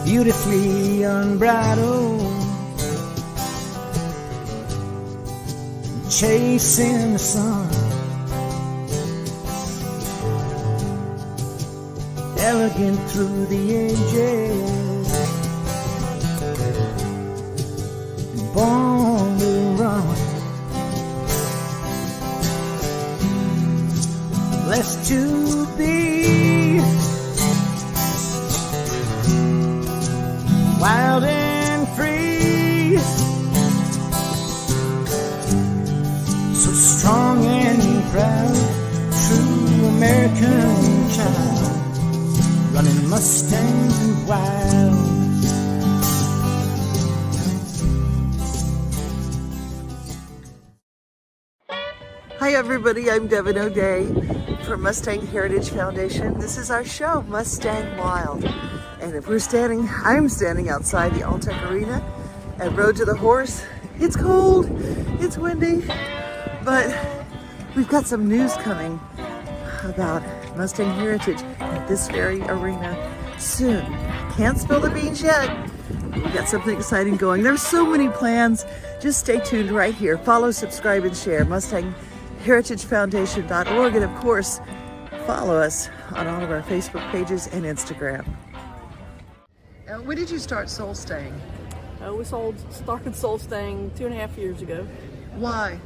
beautifully unbridled, chasing the sun, elegant through the ages, born to run, blessed to be wild and free, so strong and proud, true American child, running Mustangs and wild. Hi everybody, I'm Devin O'Day from Mustang Heritage Foundation. This is our show, Mustang Wild. And if I'm standing outside the Alltech Arena at Road to the Horse. It's cold, it's windy, but we've got some news coming about Mustang Heritage at this very arena soon. Can't spill the beans yet. We've got something exciting going. There's so many plans. Just stay tuned right here. Follow, subscribe, and share. MustangHeritageFoundation.org, and of course, follow us on all of our Facebook pages and Instagram. When did you start SoulStang? We started SoulStang 2.5 years ago. Why?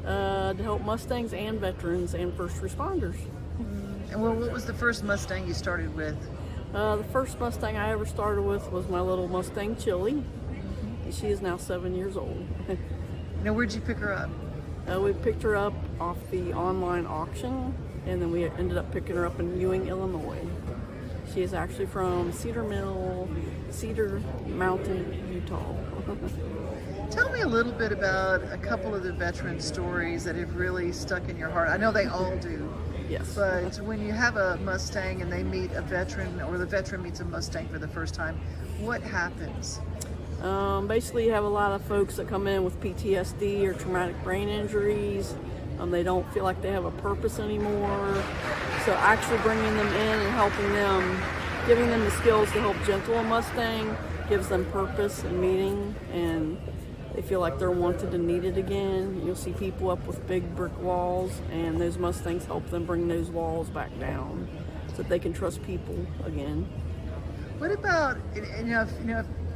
To help Mustangs and veterans and first responders. And what was the first Mustang you started with? The first Mustang I ever started with was my little Mustang Chili. She is now 7 years old. Now, where'd you pick her up? We picked her up off the online auction, and then we ended up picking her up in Ewing, Illinois. She is actually from Cedar Mountain, Utah. Tell me a little bit about a couple of the veteran stories that have really stuck in your heart. I know they all do. Yes. But when you have a Mustang and they meet a veteran, or the veteran meets a Mustang for the first time, what happens? Basically, you have a lot of folks that come in with PTSD or traumatic brain injuries. They don't feel like they have a purpose anymore. So actually bringing them in and helping them, giving them the skills to help gentle a Mustang, gives them purpose and meaning, and they feel like they're wanted and needed again. You'll see people up with big brick walls, and those Mustangs help them bring those walls back down so that they can trust people again. What about,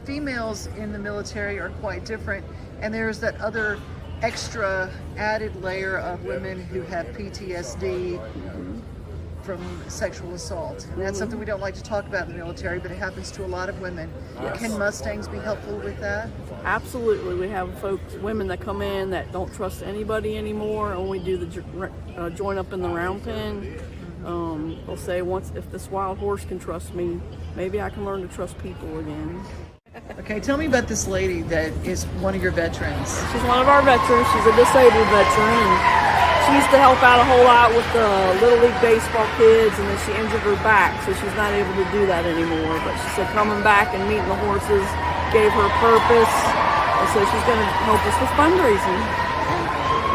females in the military are quite different, and there's that other extra added layer of women who have PTSD from sexual assault. And that's something we don't like to talk about in the military, but it happens to a lot of women. Yes. Can Mustangs be helpful with that? Absolutely. We have women that come in that don't trust anybody anymore, and we do the join up in the round pen. They'll say, if this wild horse can trust me, maybe I can learn to trust people again. Okay, tell me about this lady that is one of your veterans. She's one of our veterans. She's a disabled veteran. And she used to help out a whole lot with the Little League baseball kids, and then she injured her back, so she's not able to do that anymore. But she said coming back and meeting the horses gave her purpose, and so she's going to help us with fundraising.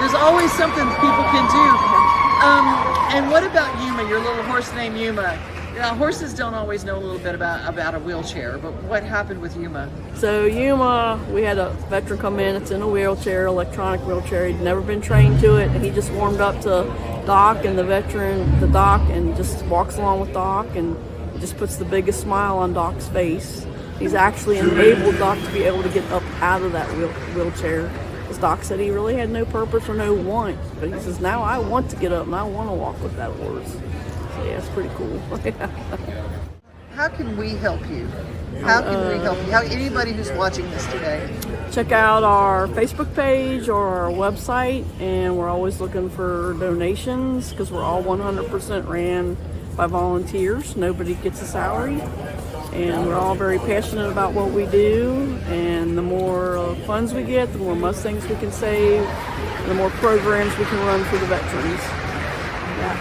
There's always something people can do. And what about Yuma, your little horse named Yuma? Horses don't always know a little bit about a wheelchair, but what happened with Yuma? So Yuma, we had a veteran come in, it's in a wheelchair, electronic wheelchair. He'd never been trained to it, and he just warmed up to Doc and the Doc, and just walks along with Doc, and just puts the biggest smile on Doc's face. He's actually enabled Doc to be able to get up out of that wheelchair. As Doc said, he really had no purpose or no want, but he says, now I want to get up and I want to walk with that horse. Yeah, it's pretty cool. How can we help you? How can we help you? Anybody who's watching this today? Check out our Facebook page or our website, and we're always looking for donations because we're all 100% ran by volunteers. Nobody gets a salary, and we're all very passionate about what we do, and the more funds we get, the more Mustangs we can save, the more programs we can run for the veterans. Yeah.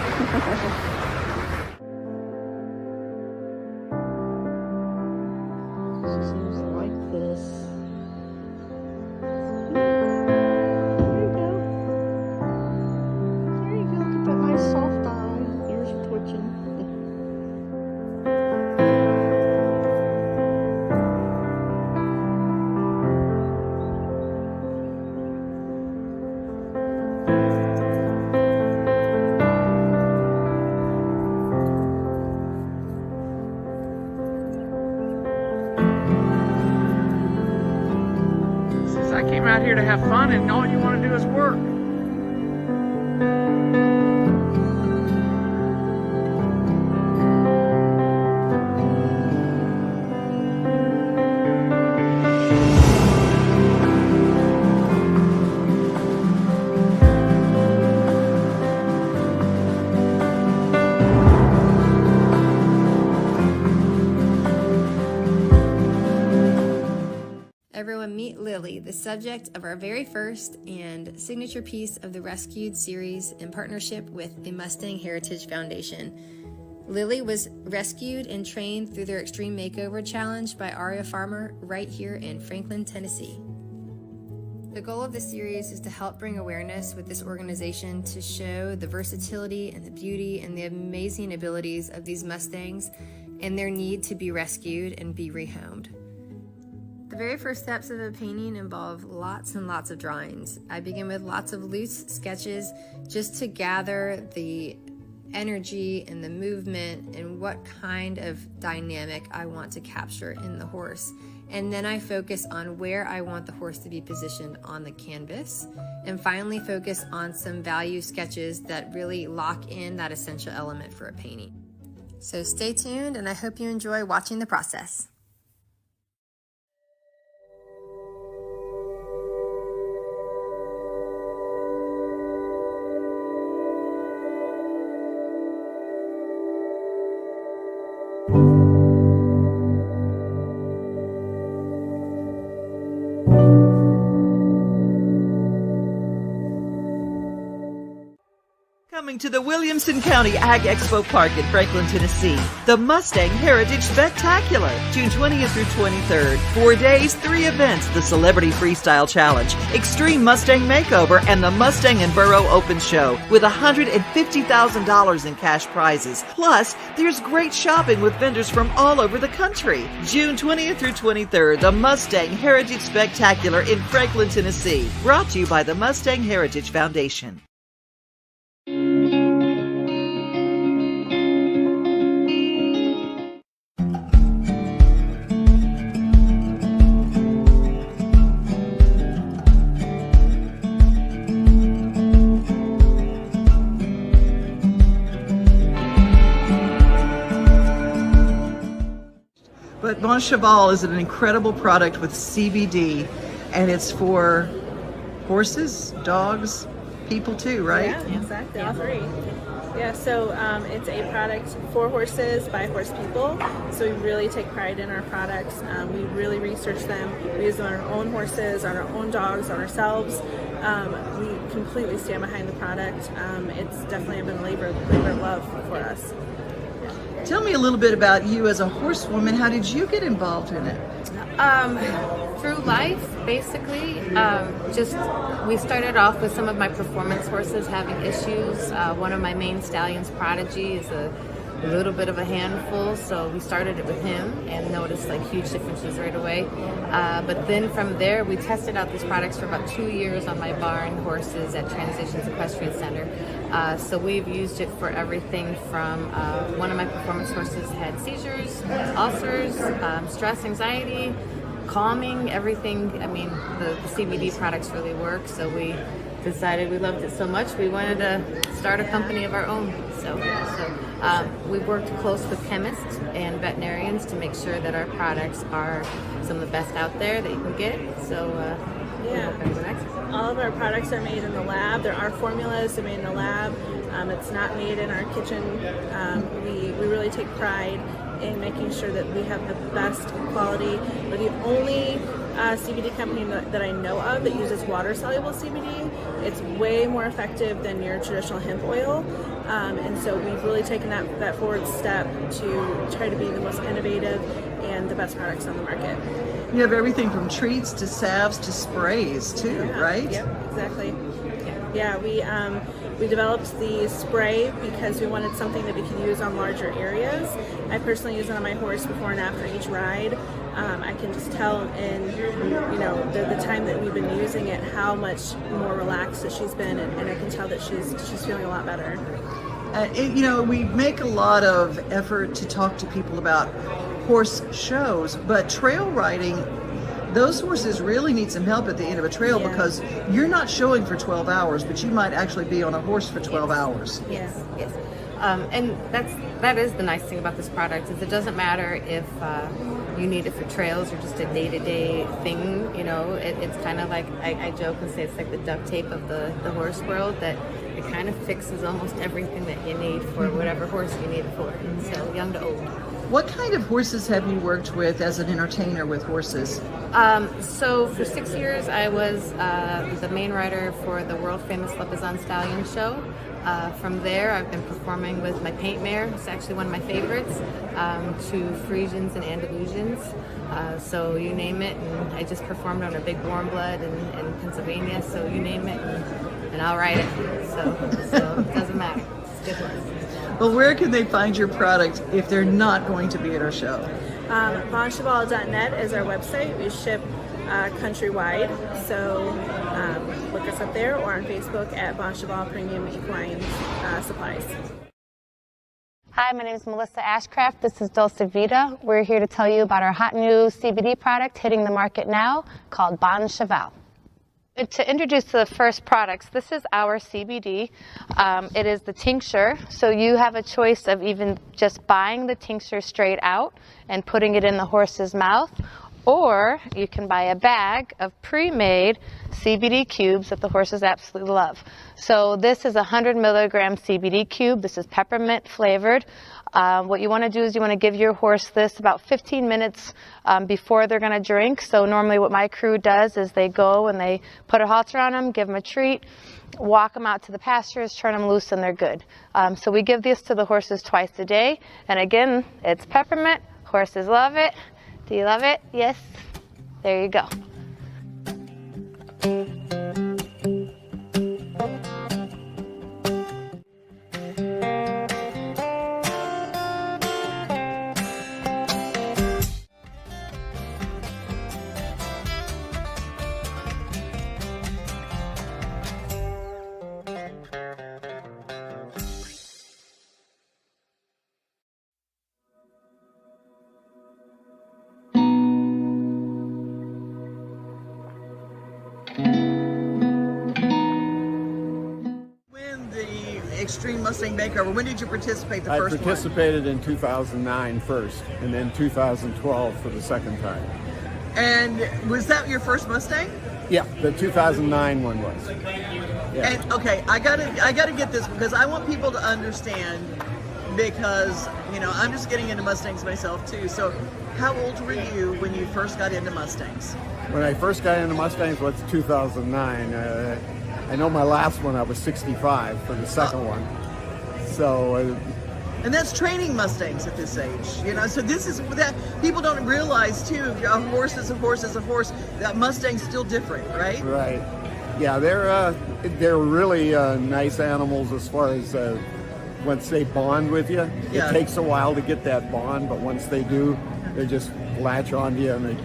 out here to have fun and all you want to do is work. Everyone meet Lily, the subject of our very first and signature piece of the Rescued series in partnership with the Mustang Heritage Foundation. Lily was rescued and trained through their Extreme Makeover Challenge by Aria Farmer right here in Franklin, Tennessee. The goal of the series is to help bring awareness with this organization to show the versatility and the beauty and the amazing abilities of these Mustangs and their need to be rescued and be rehomed. The very first steps of a painting involve lots and lots of drawings. I begin with lots of loose sketches just to gather the energy and the movement and what kind of dynamic I want to capture in the horse. And then I focus on where I want the horse to be positioned on the canvas, and finally focus on some value sketches that really lock in that essential element for a painting. So stay tuned, and I hope you enjoy watching the process. Coming to the Williamson County Ag Expo Park in Franklin, Tennessee, the Mustang Heritage Spectacular, June 20th through 23rd. 4 days, 3 events: the Celebrity Freestyle Challenge, Extreme Mustang Makeover, and the Mustang and Burro Open Show with $150,000 in cash prizes. Plus, there's great shopping with vendors from all over the country. June 20th through 23rd, the Mustang Heritage Spectacular in Franklin, Tennessee. Brought to you by the Mustang Heritage Foundation. But Bon Cheval is an incredible product with CBD, and it's for horses, dogs, people too, right? Yeah, exactly, all three. Yeah, so it's a product for horses by horse people. So we really take pride in our products. We really research them. We use them on our own horses, on our own dogs, on ourselves. We completely stand behind the product. It's definitely been a labor of love for us. Tell me a little bit about you as a horsewoman. How did you get involved in it? Through life, basically. We started off with some of my performance horses having issues. One of my main stallions, Prodigy, is a little bit of a handful, so we started it with him and noticed like huge differences right away. But then from there, we tested out these products for about 2 years on my barn horses at Transitions Equestrian Center. So we've used it for everything from one of my performance horses had seizures, ulcers, stress, anxiety, calming, everything. I mean, the CBD products really work, so we decided we loved it so much we wanted to start a company of our own. So we worked close with chemists and veterinarians to make sure that our products are some of the best out there that you can get. So all of our products are made in the lab. There are formulas that are made in the lab. It's not made in our kitchen. We really take pride in making sure that we have the best quality. We're the only CBD company that I know of that uses water-soluble CBD. It's way more effective than your traditional hemp oil. And so we've really taken that forward step to try to be the most innovative and the best products on the market. You have everything from treats to salves to sprays too, right? Yep, exactly. Yeah, we developed the spray because we wanted something that we could use on larger areas. I personally use it on my horse before and after each ride. I can just tell in the time that we've been using it how much more relaxed that she's been, and I can tell that she's feeling a lot better. We make a lot of effort to talk to people about horse shows, but trail riding those horses really need some help at the end of a trail because you're not showing for 12 hours, but you might actually be on a horse for 12 hours. Yes. Yes. And that is the nice thing about this product is it doesn't matter if you need it for trails or just a day-to-day thing. You know, it's kind of like I joke and say it's like the duct tape of the horse world, that it kind of fixes almost everything that you need for whatever horse you need it for. So young to old. What kind of horses have you worked with as an entertainer with horses? So for 6 years, I was the main rider for the world famous Mustang Stallion show. From there, I've been performing with my paint mare. It's actually one of my favorites, to Frisians and Andalusians. So you name it, and I just performed on a big warm blood in Pennsylvania. So you name it, and I'll ride it. So it doesn't matter. It's good horse. Well, where can they find your product if they're not going to be at our show? Boncheval.net is our website. We ship countrywide, so look us up there or on Facebook at Bon Cheval Premium Equine Supplies. Hi, my name is Melissa Ashcraft. This is Dulce Vita. We're here to tell you about our hot new CBD product hitting the market now called Bon Cheval. To introduce the first products, this is our CBD. It is the tincture, so you have a choice of even just buying the tincture straight out and putting it in the horse's mouth, or you can buy a bag of pre-made CBD cubes that the horses absolutely love. So this is a 100 milligram CBD cube. This is peppermint flavored. What you want to do is you want to give your horse this about 15 minutes before they're going to drink. So normally what my crew does is they go and they put a halter on them, give them a treat, walk them out to the pastures, turn them loose, and they're good. So we give this to the horses twice a day. And again, it's peppermint. Horses love it. Do you love it? Yes. There you go. Extreme Mustang Makeover. When did you participate the first I participated in 2009 first, and then 2012 for the second time. And was that your first Mustang? Yeah, the 2009 one was. Yeah. And okay, I gotta get this because I want people to understand, because I'm just getting into Mustangs myself too. So how old were you when you first got into Mustangs? When I first got into Mustangs was 2009. I know my last one I was 65 for the second one. So. And that's training Mustangs at this age, So this is that people don't realize too. A horse is a horse is a horse. That Mustang's still different, right? Right. Yeah, they're really nice animals as far as once they bond with you. Yeah. It takes a while to get that bond, but once they do, they just latch onto you and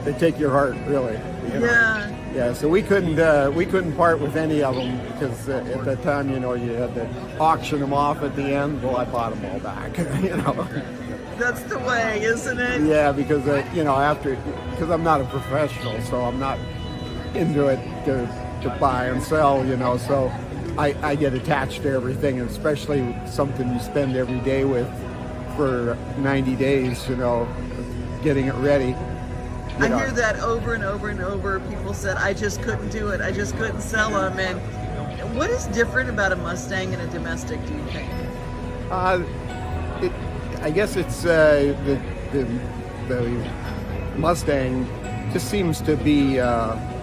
they take your heart, really. Yeah. Yeah, so we couldn't part with any of them because at that time, you had to auction them off at the end. Well, I bought them all back, That's the way, isn't it? Yeah, because because I'm not a professional, so I'm not into it to buy and sell, So I get attached to everything, and especially something you spend every day with for 90 days, getting it ready. I hear that over and over and over. People said, I just couldn't do it. I just couldn't sell them. And what is different about a Mustang and a domestic, do you think? I guess it's the Mustang just seems to be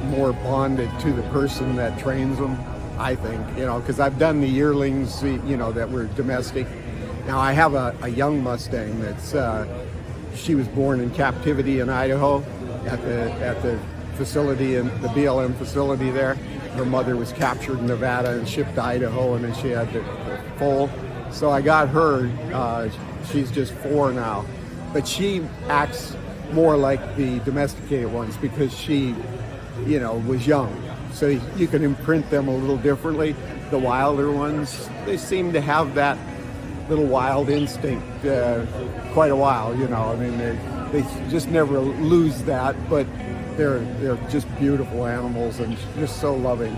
more bonded to the person that trains them, I think, because I've done the yearlings, that were domestic. Now I have a young Mustang that's, she was born in captivity in Idaho. At the facility, in the BLM facility there. Her mother was captured in Nevada and shipped to Idaho, and then she had the foal. So I got her. She's just 4 now, but she acts more like the domesticated ones because she, was young. So you can imprint them a little differently. The wilder ones, they seem to have that little wild instinct quite a while. They just never lose that, but they're just beautiful animals and just so loving.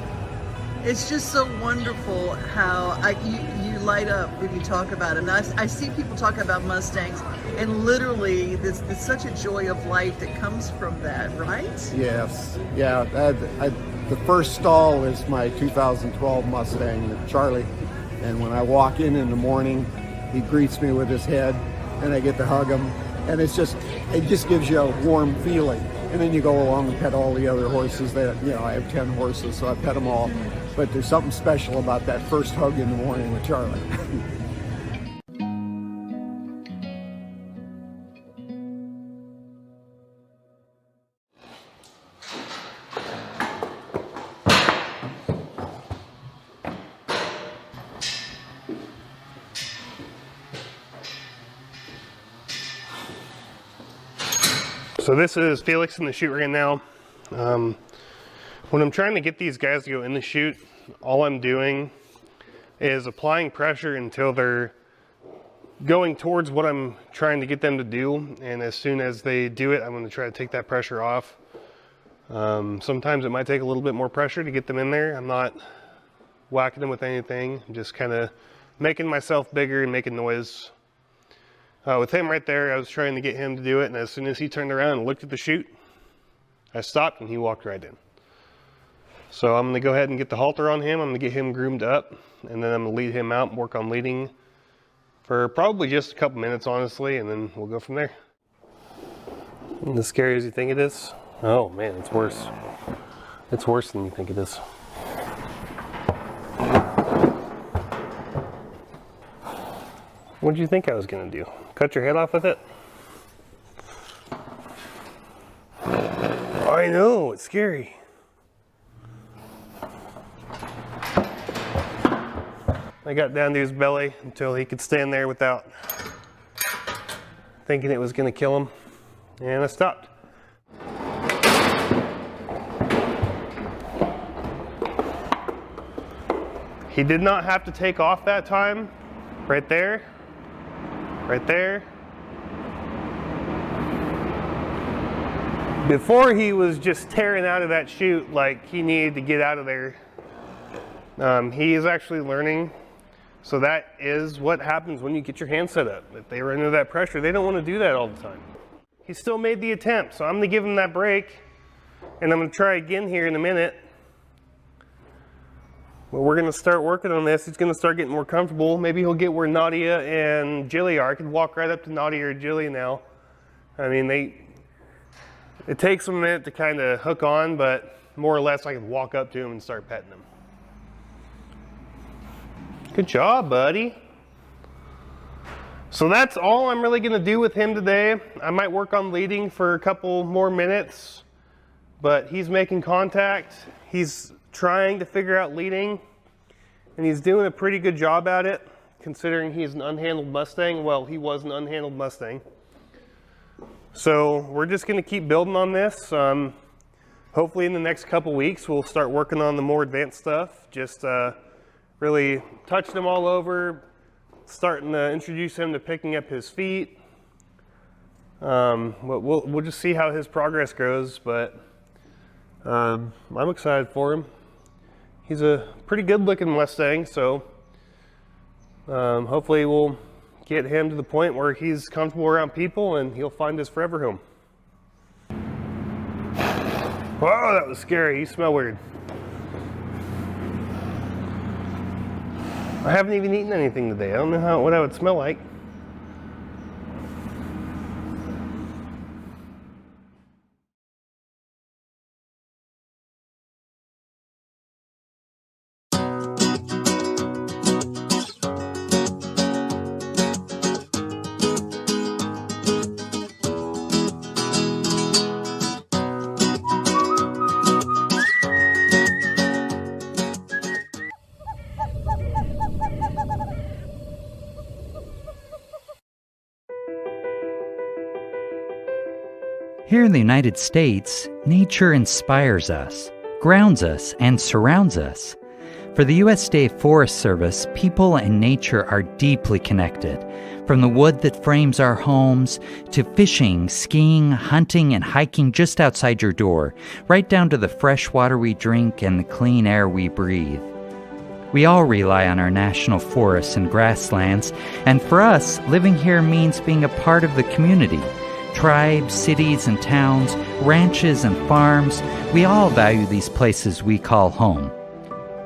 It's just so wonderful how you light up when you talk about them. I see people talk about Mustangs, and literally there's such a joy of life that comes from that, right? Yes, yeah. The first stall is my 2012 Mustang, Charlie, and when I walk in the morning, he greets me with his head, and I get to hug him, and it just gives you a warm feeling. And then you go along and pet all the other horses that, I have 10 horses, so I pet them all. But there's something special about that first hug in the morning with Charlie. So this is Felix in the chute right now. When I'm trying to get these guys to go in the chute, all I'm doing is applying pressure until they're going towards what I'm trying to get them to do. And as soon as they do it, I'm going to try to take that pressure off. Sometimes it might take a little bit more pressure to get them in there. I'm not whacking them with anything. I'm just kind of making myself bigger and making noise. With him right there, I was trying to get him to do it, and as soon as he turned around and looked at the chute, I stopped and he walked right in. So I'm going to go ahead and get the halter on him. I'm going to get him groomed up, and then I'm going to lead him out and work on leading for probably just a couple minutes, honestly, and then we'll go from there. Isn't it as scary as you think it is? Oh man, it's worse. It's worse than you think it is. What did you think I was going to do? Cut your head off with it? I know, it's scary. I got down to his belly until he could stand there without thinking it was going to kill him, and I stopped. He did not have to take off that time. Right there. Right there. Before he was just tearing out of that chute like he needed to get out of there. He is actually learning. So that is what happens when you get your hand set up. If they run into that pressure, they don't want to do that all the time. He still made the attempt, so I'm going to give him that break. And I'm going to try again here in a minute. Well, we're going to start working on this. He's going to start getting more comfortable. Maybe he'll get where Nadia and Jilly are. I can walk right up to Nadia or Jilly now. I mean, it takes them a minute to kind of hook on, but more or less I can walk up to him and start petting him. Good job, buddy. So that's all I'm really going to do with him today. I might work on leading for a couple more minutes, but he's making contact. He's trying to figure out leading, and he's doing a pretty good job at it, considering he's an unhandled Mustang. Well, he was an unhandled Mustang. So we're just going to keep building on this. Hopefully in the next couple weeks, we'll start working on the more advanced stuff. Just really touching him all over, starting to introduce him to picking up his feet. We'll just see how his progress goes, but I'm excited for him. He's a pretty good looking Mustang, so hopefully we'll get him to the point where he's comfortable around people and he'll find his forever home. Whoa, that was scary. You smell weird. I haven't even eaten anything today. I don't know what I would smell like. Here in the United States, nature inspires us, grounds us, and surrounds us. For the U.S. State Forest Service, people and nature are deeply connected. From the wood that frames our homes, to fishing, skiing, hunting, and hiking just outside your door, right down to the fresh water we drink and the clean air we breathe. We all rely on our national forests and grasslands, and for us, living here means being a part of the community. Tribes, cities, and towns, ranches, and farms, we all value these places we call home.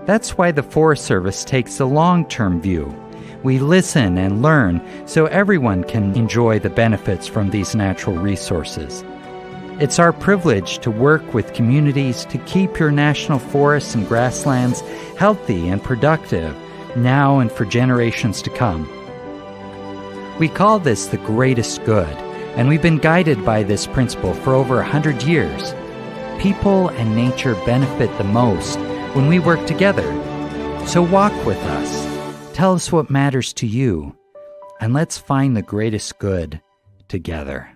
That's why the Forest Service takes a long-term view. We listen and learn so everyone can enjoy the benefits from these natural resources. It's our privilege to work with communities to keep your national forests and grasslands healthy and productive now and for generations to come. We call this the greatest good, and we've been guided by this principle for over 100 years. People and nature benefit the most when we work together. So walk with us. Tell us what matters to you, and let's find the greatest good together.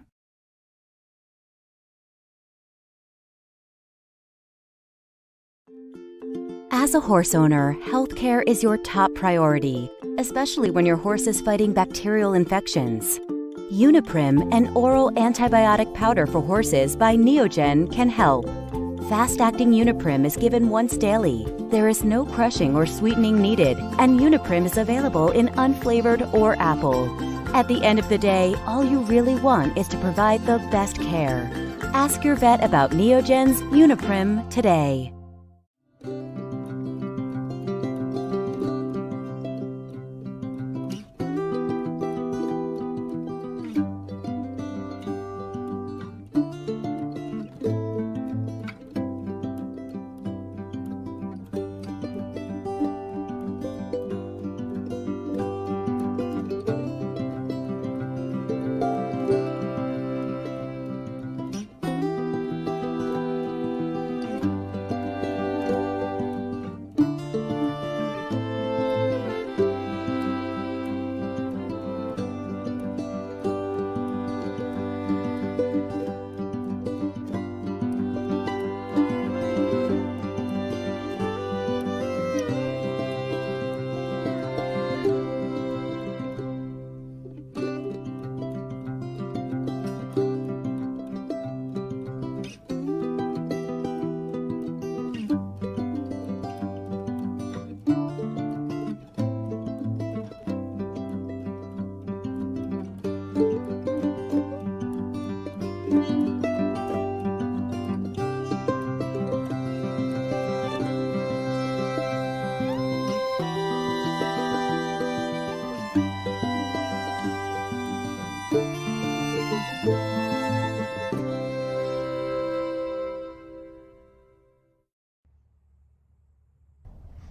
As a horse owner, healthcare is your top priority, especially when your horse is fighting bacterial infections. Uniprim, an oral antibiotic powder for horses by Neogen, can help. Fast-acting Uniprim is given once daily. There is no crushing or sweetening needed, and Uniprim is available in unflavored or apple. At the end of the day, all you really want is to provide the best care. Ask your vet about Neogen's Uniprim today.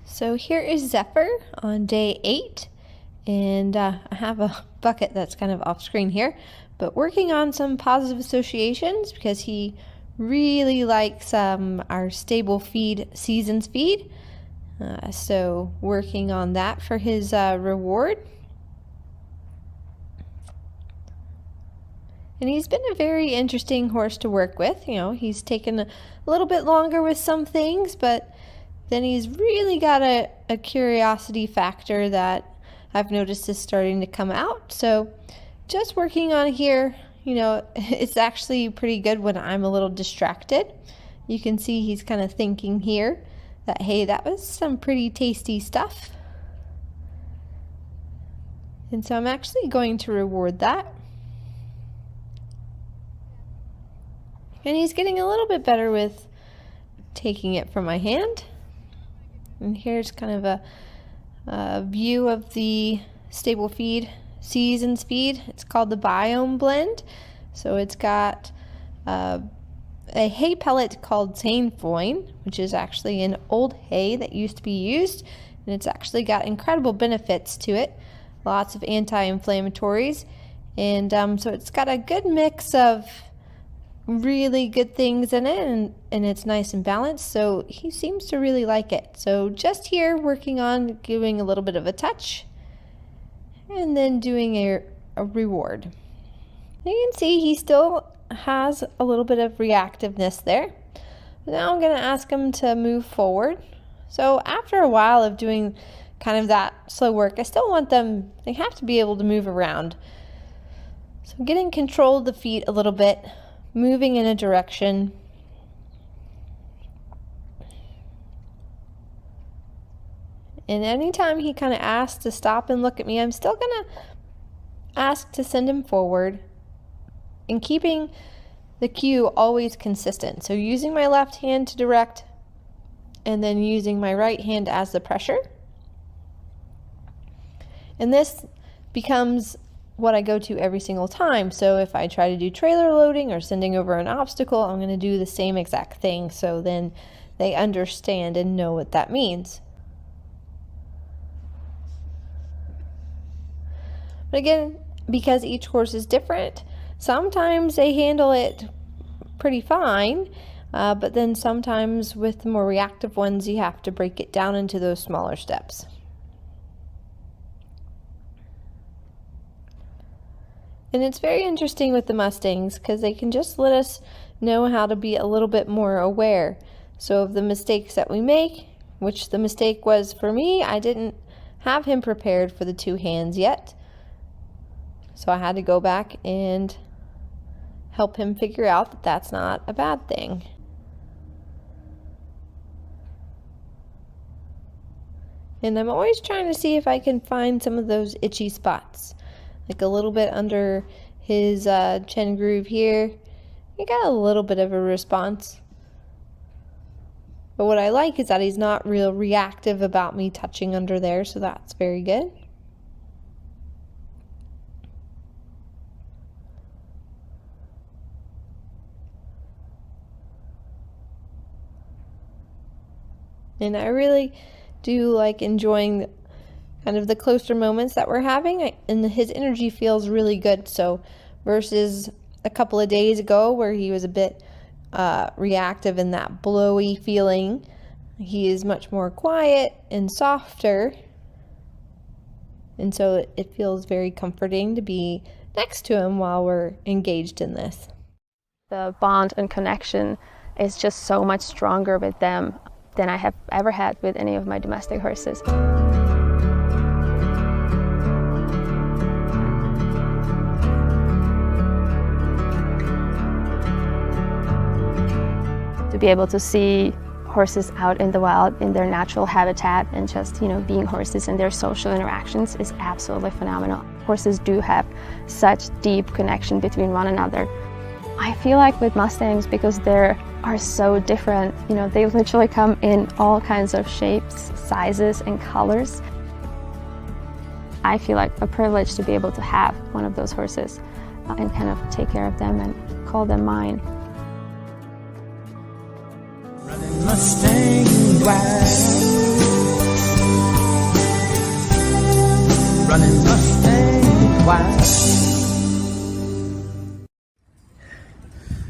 So here is Zephyr on day 8, and I have a bucket that's kind of off screen here, but working on some positive associations because he really likes our stable feed, Seasons feed. So working on that for his reward. And he's been a very interesting horse to work with. You know, he's taken a little bit longer with some things, but then he's really got a curiosity factor that I've noticed is starting to come out. So just working on here, you know, it's actually pretty good when I'm a little distracted. You can see he's kind of thinking here that, hey, that was some pretty tasty stuff. And so I'm actually going to reward that. And he's getting a little bit better with taking it from my hand. And here's kind of a view of the stable feed, Seasons feed. It's called the Biome Blend. So it's got a hay pellet called sainfoin, which is actually an old hay that used to be used. And it's actually got incredible benefits to it. Lots of anti-inflammatories. And so it's got a good mix of really good things in it, and it's nice and balanced, so he seems to really like it. So just here working on giving a little bit of a touch and then doing a reward. You can see he still has a little bit of reactiveness there. Now I'm going to ask him to move forward. So after a while of doing kind of that slow work, I still want them, they have to be able to move around. So getting control of the feet a little bit, moving in a direction. And anytime he kind of asks to stop and look at me, I'm still going to ask to send him forward, and keeping the cue always consistent. So using my left hand to direct, and then using my right hand as the pressure. And this becomes what I go to every single time. So if I try to do trailer loading or sending over an obstacle, I'm going to do the same exact thing. So then they understand and know what that means. But again, because each horse is different, sometimes they handle it pretty fine, but then sometimes with the more reactive ones, you have to break it down into those smaller steps. And it's very interesting with the Mustangs because they can just let us know how to be a little bit more aware. So of the mistakes that we make, which the mistake was for me, I didn't have him prepared for the two hands yet. So I had to go back and help him figure out that that's not a bad thing. And I'm always trying to see if I can find some of those itchy spots. Like a little bit under his chin groove here. You got a little bit of a response. But what I like is that he's not real reactive about me touching under there, so that's very good. And I really do like enjoying kind of the closer moments that we're having, and his energy feels really good. So versus a couple of days ago where he was a bit reactive in that blowy feeling, he is much more quiet and softer. And so it feels very comforting to be next to him while we're engaged in this. The bond and connection is just so much stronger with them than I have ever had with any of my domestic horses. To be able to see horses out in the wild in their natural habitat and just, being horses and their social interactions is absolutely phenomenal. Horses do have such deep connection between one another. I feel like with Mustangs, because they are so different, they literally come in all kinds of shapes, sizes, and colors. I feel like a privilege to be able to have one of those horses and kind of take care of them and call them mine. Running Mustang wild. Running Mustang wild.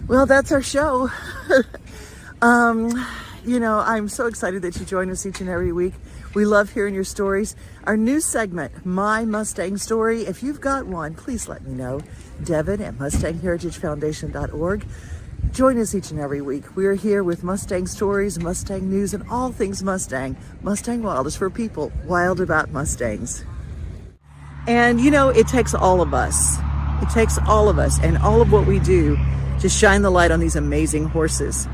Well, that's our show. I'm so excited that you join us each and every week. We love hearing your stories. Our new segment, My Mustang Story. If you've got one, please let me know. Devin at MustangHeritageFoundation.org. Join us each and every week. We're here with Mustang stories, Mustang news, and all things Mustang. Mustang Wild is for people wild about Mustangs. And it takes all of us. It takes all of us and all of what we do to shine the light on these amazing horses.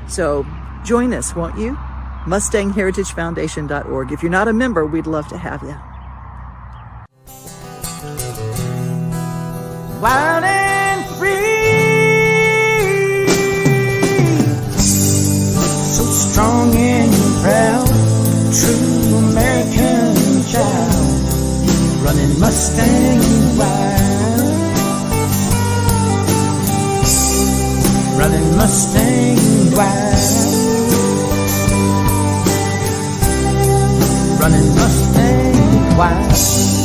So join us, won't you? MustangHeritageFoundation.org. If you're not a member, we'd love to have you. Wild and free, so strong and proud, true American child, running Mustang wild, running Mustang wild, running Mustang wild.